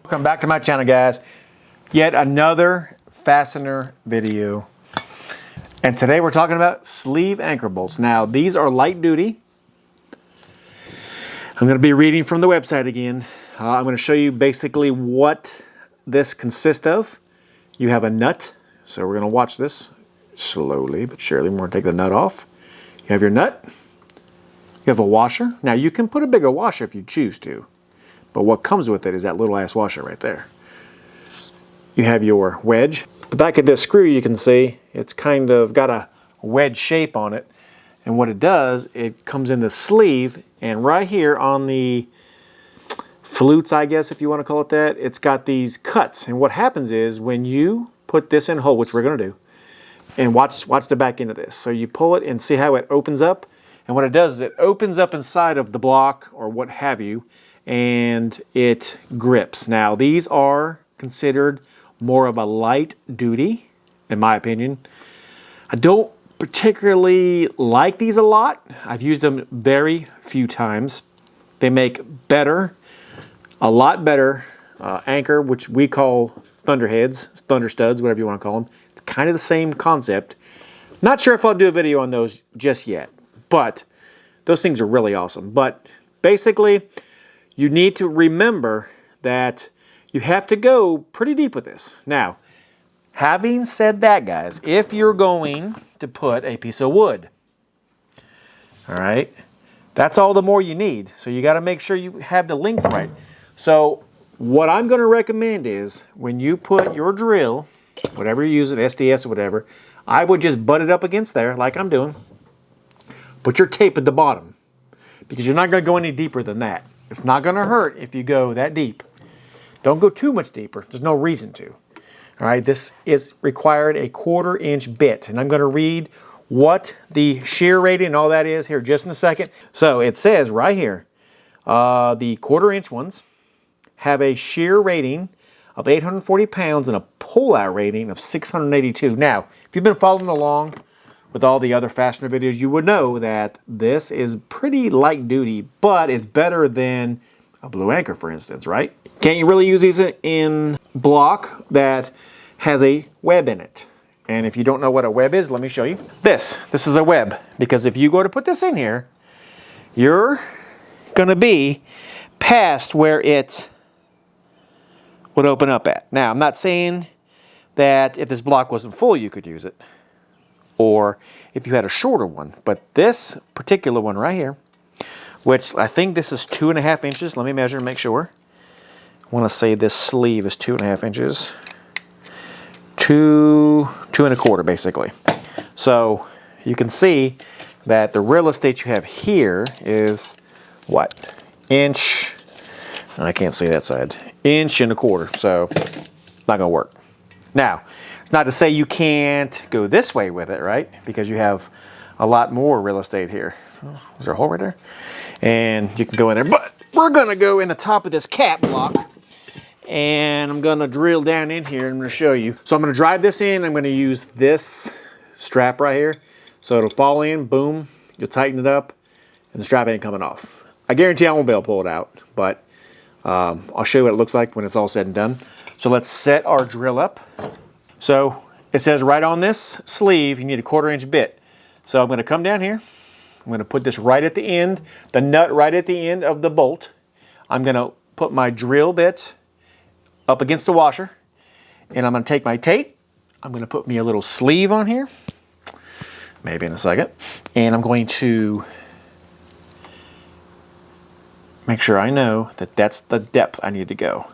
Welcome back to my channel, guys. Yet another fastener video. And today we're talking about sleeve anchor bolts. Now, these are light duty. I'm going to be reading from the website again. I'm going to show you basically what this consists of. You have a nut. So we're going to watch this slowly but surely. We're going to take the nut off. You have your nut. You have a washer. Now, you can put a bigger washer if you choose to. But what comes with it is that little ass washer right there. You have your wedge. The back of this screw, you can see, it's kind of got a wedge shape on it. And what it does, it comes in the sleeve, and right here on the flutes, I guess if you want to call it that, it's got these cuts. And what happens is when you put this in a hole, which we're going to do, and watch the back end of this. So you pull it and see how it opens up. And what it does is it opens up inside of the block or what have you, and it grips. Now, these are considered more of a light duty, in my opinion. I don't particularly like these a lot. I've used them very few times. They make a lot better anchor, which we call thunderheads, thunder studs, whatever you want to call them. It's kind of the same concept. Not sure if I'll do a video on those just yet, but those things are really awesome. But basically, you need to remember that you have to go pretty deep with this. Now, having said that, guys, if you're going to put a piece of wood, all right, that's all the more you need. So you got to make sure you have the length right. So what I'm going to recommend is when you put your drill, whatever you're using, SDS or whatever, I would just butt it up against there like I'm doing. Put your tape at the bottom because you're not going to go any deeper than that. It's not going to hurt if you go that deep. Don't go too much deeper. There's no reason to. All right, this is required a 1/4 inch bit. And I'm going to read what the shear rating and all that is here just in a second. So it says right here, the 1/4 inch ones have a shear rating of 840 pounds and a pull-out rating of 682. Now, if you've been following along with all the other fastener videos, you would know that this is pretty light duty, but it's better than a blue anchor, for instance, right? Can't you really use these in block that has a web in it? And if you don't know what a web is, let me show you. This is a web, because if you go to put this in here, you're gonna be past where it would open up at. Now, I'm not saying that if this block wasn't full, you could use it, or if you had a shorter one. But this particular one right here, which I think this is 2.5 inches. Let me measure and make sure. I want to say this sleeve is 2.5 inches. 2 1/4 basically. So you can see that the real estate you have here is what? Inch. I can't see that side. 1.25 inches. So not gonna work. Now, it's not to say you can't go this way with it, right? Because you have a lot more real estate here. Oh, is there a hole right there? And you can go in there, but we're gonna go in the top of this cap block, and I'm gonna drill down in here and I'm gonna show you. So I'm gonna drive this in. I'm gonna use this strap right here. So it'll fall in, boom, you'll tighten it up, and the strap ain't coming off. I guarantee I won't be able to pull it out, but I'll show you what it looks like when it's all said and done. So let's set our drill up. So it says right on this sleeve, you need a 1/4 inch bit. So I'm going to come down here. I'm going to put this right at the end, the nut right at the end of the bolt. I'm going to put my drill bit up against the washer, and I'm going to take my tape. I'm going to put me a little sleeve on here, maybe in a second, and I'm going to make sure I know that that's the depth I need to go.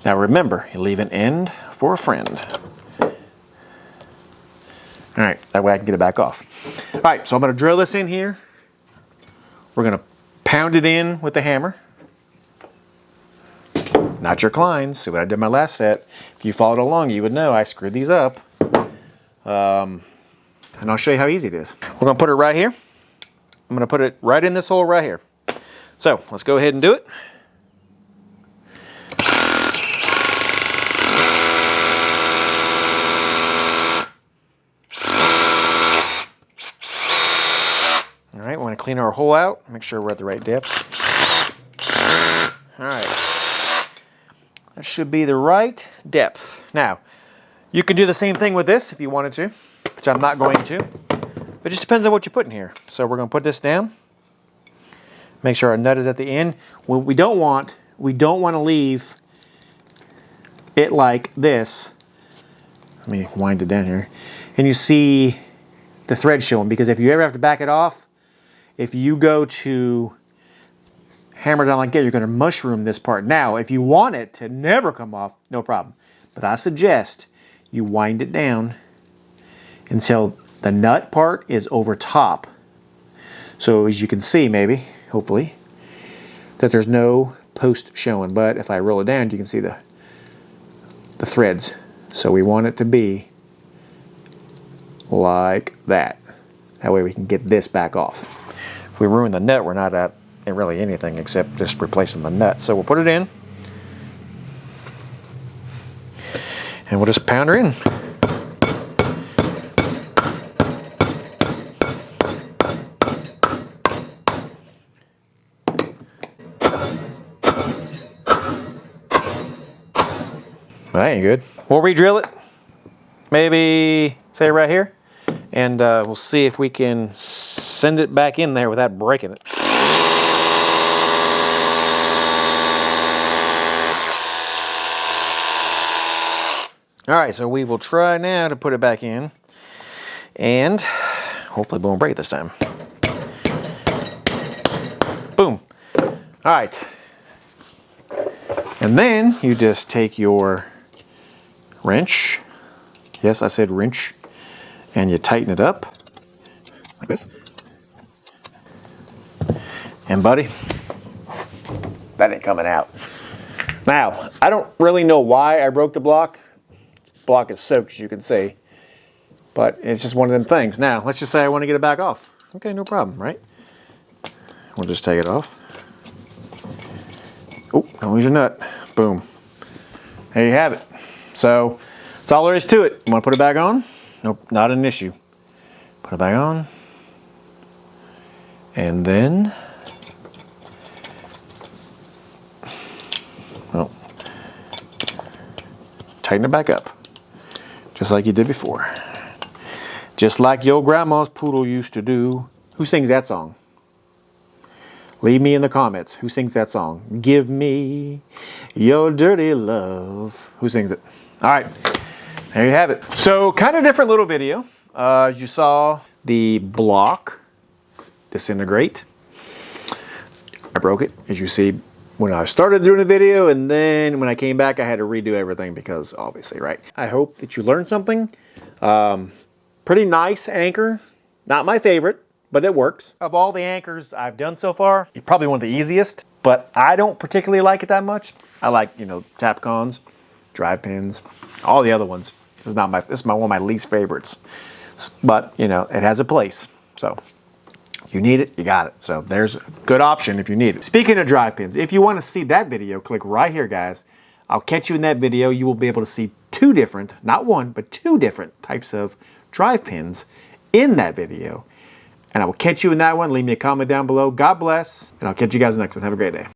Now remember, you leave an end for a friend. All right, that way I can get it back off. All right, so I'm gonna drill this in here. We're gonna pound it in with the hammer. Not your Kleins. See what I did my last set. If you followed along, you would know I screwed these up. And I'll show you how easy it is. We're gonna put it right here. I'm gonna put it right in this hole right here. So let's go ahead and do it. All right, we're going to clean our hole out, make sure we're at the right depth. All right. That should be the right depth. Now, you can do the same thing with this if you wanted to, which I'm not going to. It just depends on what you put in here. So we're going to put this down. Make sure our nut is at the end. What we don't want to leave it like this. Let me wind it down here. And you see the thread showing, because if you ever have to back it off, if you go to hammer down like that, you're going to mushroom this part. Now, if you want it to never come off, no problem. But I suggest you wind it down until the nut part is over top. So as you can see, maybe, hopefully, that there's no post showing. But if I roll it down, you can see the threads. So we want it to be like that. That way we can get this back off. If we ruin the nut, we're not at really anything except just replacing the nut. So we'll put it in. And we'll just pound her in. That ain't good. We'll re-drill it, maybe say right here, and we'll see if we can send it back in there without breaking it. All right, so we will try now to put it back in, and hopefully we won't break it this time. Boom. All right. And then you just take your wrench, yes, I said wrench, and you tighten it up like this. And buddy, that ain't coming out. Now, I don't really know why I broke the block. The block is soaked, as you can see, but it's just one of them things. Now, let's just say I want to get it back off. Okay, no problem, right? We'll just take it off. Oh, don't lose your nut. Boom. There you have it. So that's all there is to it. Want to put it back on? Nope, not an issue. Put it back on. And then, well, tighten it back up. Just like you did before. Just like your grandma's poodle used to do. Who sings that song? Leave me in the comments. Who sings that song? Give me your dirty love. Who sings it? All right, there you have it. So kind of different little video. As you saw the block disintegrate. I broke it, as you see when I started doing the video, and then when I came back I had to redo everything because obviously, right? I hope that you learned something. Pretty nice anchor. Not my favorite, but it works. Of all the anchors I've done so far, it's probably one of the easiest, but I don't particularly like it that much. I like, you know, Tapcons, drive pins, all the other ones. This is one of my least favorites, but you know, it has a place. So you need it, you got it. So there's a good option if you need it. Speaking of drive pins, if you want to see that video, click right here, guys. I'll catch you in that video. You will be able to see two different, not one, but two different types of drive pins in that video. And I will catch you in that one. Leave me a comment down below. God bless, and I'll catch you guys in the next one. Have a great day.